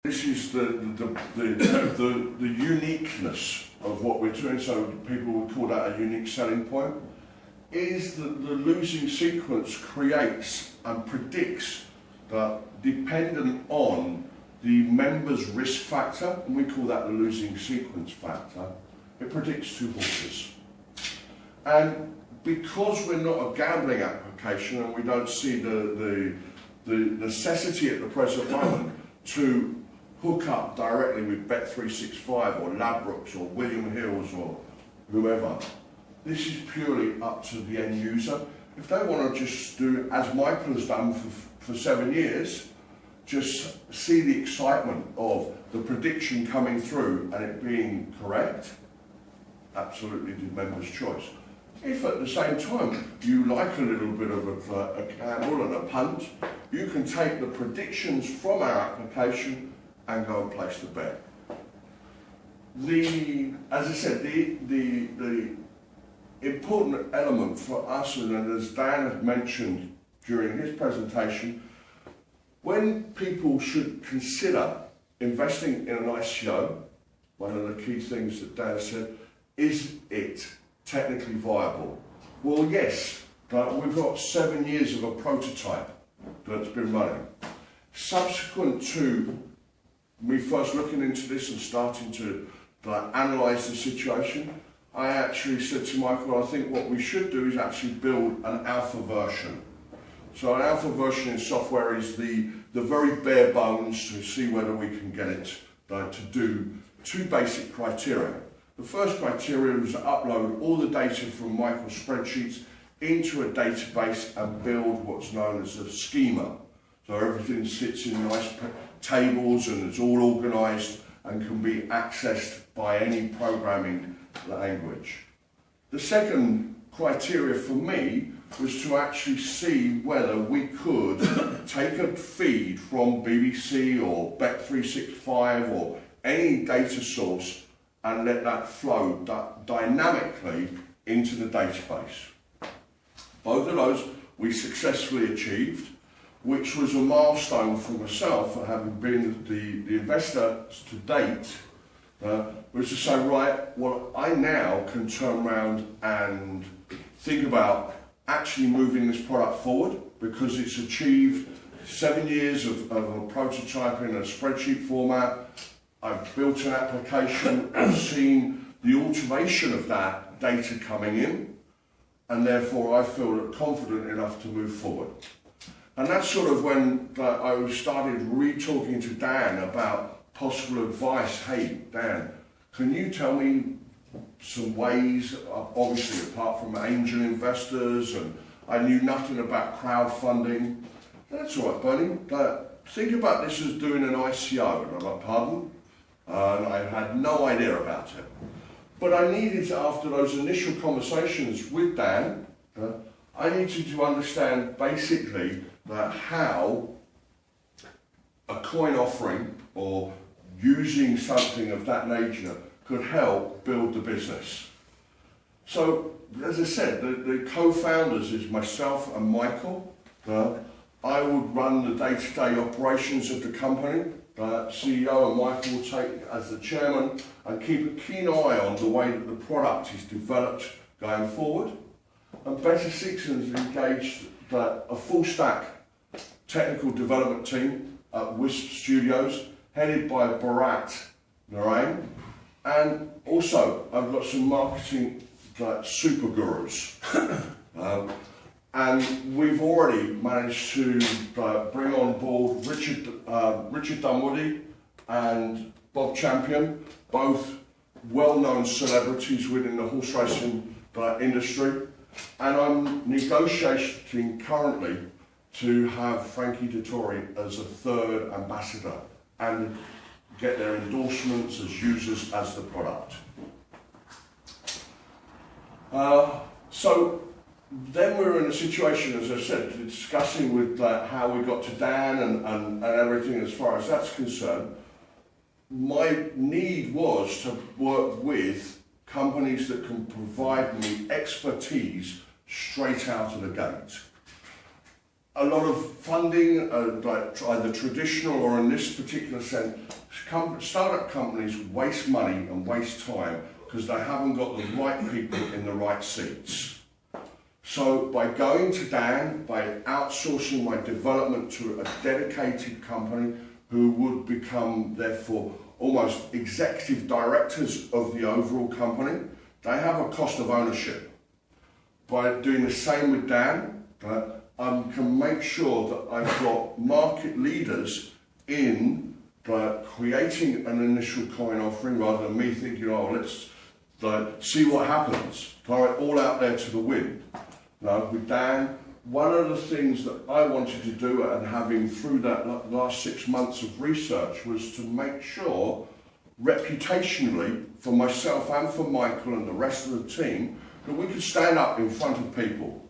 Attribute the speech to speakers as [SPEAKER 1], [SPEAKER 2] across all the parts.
[SPEAKER 1] This is the uniqueness of what we're doing, so people would call that a unique selling point, is that the losing sequence creates and predicts that dependent on the member's risk factor, and we call that the losing sequence factor, it predicts 2 horses. And because we're not a gambling application and we don't see the necessity at the present moment to hook up directly with Bet365 or Ladbrokes or William Hills or whoever, this is purely up to the end user. If they want to just do, as Michael has done for 7 years, just see the excitement of the prediction coming through and it being correct, absolutely the member's choice. If at the same time you like a little bit of a gamble and a punt, you can take the predictions from our application and go and place the bet. As I said, the important element for us, and as Dan had mentioned during his presentation, when people should consider investing in an ICO, one of the key things that Dan said, is it technically viable? Well, yes, but we've got 7 years of a prototype that's been running. Subsequent to me first looking into this and starting to analyse the situation, I actually said to Michael, I think what we should do is actually build an alpha version. So an alpha version in software is the very bare bones to see whether we can get it to do 2 basic criteria. The first criteria was to upload all the data from Michael's spreadsheets into a database and build what's known as a schema. So everything sits in nice tables and it's all organised and can be accessed by any programming language. The second criteria for me was to actually see whether we could take a feed from BBC or Bet365 or any data source and let that flow dynamically into the database. Both of those we successfully achieved, which was a milestone for myself, for having been the investor to date, was to say, right, well, I now can turn around and think about actually moving this product forward, because it's achieved 7 years of a prototype in a spreadsheet format. I've built an application, I've seen the automation of that data coming in, and therefore I feel confident enough to move forward. And that's sort of when I started re-talking to Dan about possible advice. Hey, Dan, can you tell me some ways, obviously apart from angel investors, and I knew nothing about crowdfunding. That's all right, Bernie, but think about this as doing an ICO. And I'm like, pardon? And I had no idea about it. But I needed, after those initial conversations with Dan, I needed to understand basically how a coin offering or using something of that nature could help build the business. So, as I said, the co-founders is myself and Michael. I would run the day-to-day operations of the company. CEO and Michael will take as the chairman and keep a keen eye on the way that the product is developed going forward. And Better Six has engaged a full-stack technical development team at Wisp Studios, headed by Bernard Leigh. And also, I've got some marketing super gurus. And we've already managed to bring on board Richard Dunwoody and Bob Champion, both well-known celebrities within the horse racing industry. And I'm negotiating currently to have Frankie Dettori as a third ambassador and get their endorsements as users as the product. So then we were in a situation, as I said, discussing with how we got to Dan and everything as far as that's concerned. My need was to work with companies that can provide me expertise straight out of the gate. a lot of funding, like either traditional or in this particular sense, startup companies waste money and waste time because they haven't got the right people in the right seats. So by going to Dan, by outsourcing my development to a dedicated company who would become therefore almost executive directors of the overall company, they have a cost of ownership. By doing the same with Dan, I can make sure that I've got market leaders in creating an initial coin offering rather than me thinking, oh, let's see what happens, throw it all out there to the wind. Now, with Dan, one of the things that I wanted to do, and having through that last 6 months of research, was to make sure, reputationally, for myself and for Michael and the rest of the team, that we could stand up in front of people,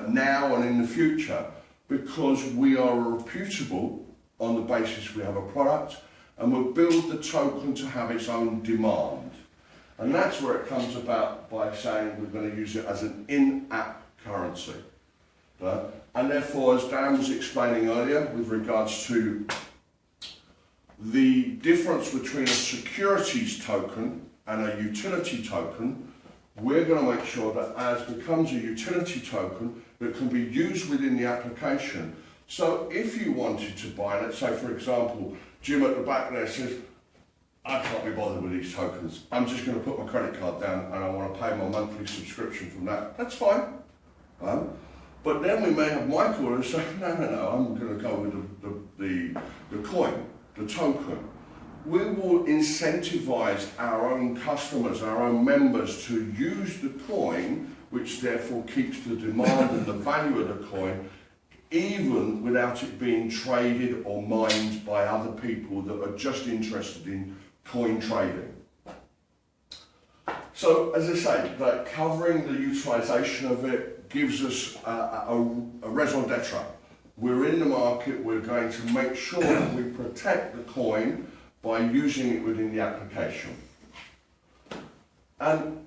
[SPEAKER 1] now and in the future, because we are reputable on the basis we have a product, and we'll build the token to have its own demand. And that's where it comes about by saying we're going to use it as an in-app currency. And therefore, as Dan was explaining earlier, with regards to the difference between a securities token and a utility token, we're going to make sure that as becomes a utility token, that can be used within the application. So if you wanted to buy, let's say for example, Jim at the back there says, I can't be bothered with these tokens. I'm just going to put my credit card down and I want to pay my monthly subscription from that. That's fine. But then we may have Michael who say, no, I'm going to go with the coin, the token. We will incentivize our own customers, our own members to use the coin, which therefore keeps the demand and the value of the coin, even without it being traded or mined by other people that are just interested in coin trading. So, as I say, covering the utilisation of it gives us a raison d'etre. We're in the market, we're going to make sure that we protect the coin by using it within the application. And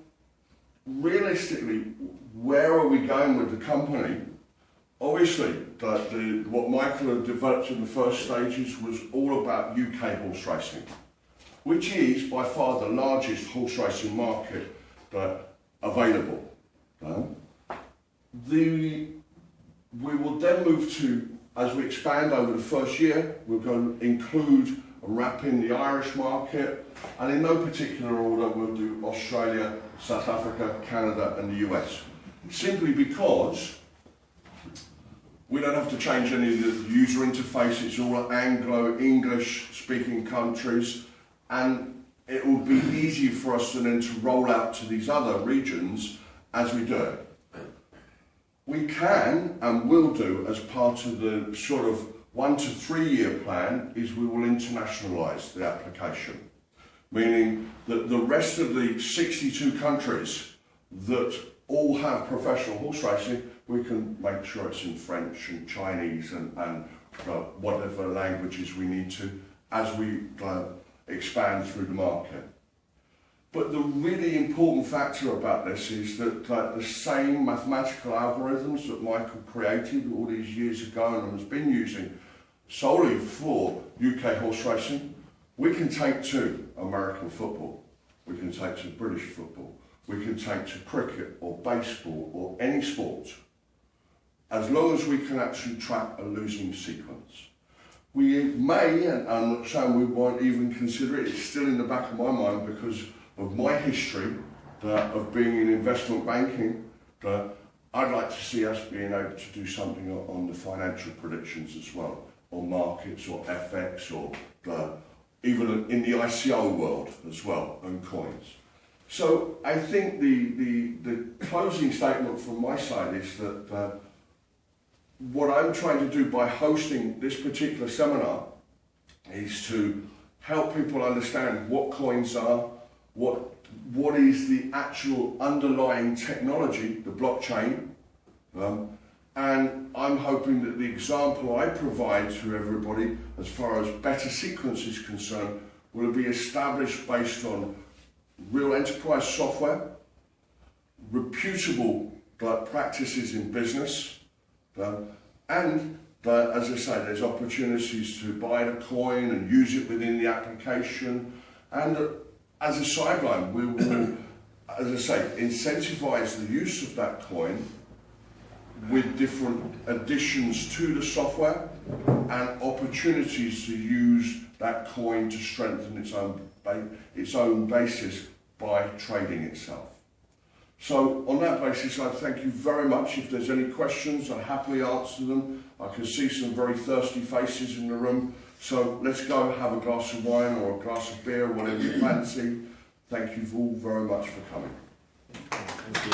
[SPEAKER 1] realistically, where are we going with the company? Obviously, what Michael had developed in the first stages was all about UK horse racing, which is by far the largest horse racing market available. We will then move to, as we expand over the first year, we're going to include and wrap in the Irish market, and in no particular order we'll do Australia, South Africa, Canada and the US. Simply because we don't have to change any of the user interface, it's all Anglo-English speaking countries, and it will be easy for us then to roll out to these other regions as we do it. We can and will do, as part of the sort of 1 to 3 year plan, is we will internationalise the application. Meaning that the rest of the 62 countries that all have professional horse racing, we can make sure it's in French and Chinese and whatever languages we need to as we expand through the market. But the really important factor about this is that the same mathematical algorithms that Michael created all these years ago and has been using solely for UK horse racing, we can take to American football, we can take to British football, we can take to cricket or baseball or any sport, as long as we can actually track a losing sequence. We may, and I'm not saying we won't even consider it, it's still in the back of my mind because of my history of being in investment banking, I'd like to see us being able to do something on the financial predictions as well, on markets or FX or even in the ICO world as well, and coins. So I think the closing statement from my side is that what I'm trying to do by hosting this particular seminar is to help people understand what coins are, what is the actual underlying technology, the blockchain, and I'm hoping that the example I provide to everybody as far as better sequence is concerned will be established based on real enterprise software, reputable practices in business, And as I say, there's opportunities to buy the coin and use it within the application. And as a sideline, we will, as I say, incentivise the use of that coin with different additions to the software and opportunities to use that coin to strengthen its own basis by trading itself. So on that basis, I thank you very much. If there's any questions, I'll happily answer them. I can see some very thirsty faces in the room. So let's go have a glass of wine or a glass of beer, whatever you fancy. Thank you all very much for coming.
[SPEAKER 2] Thank you.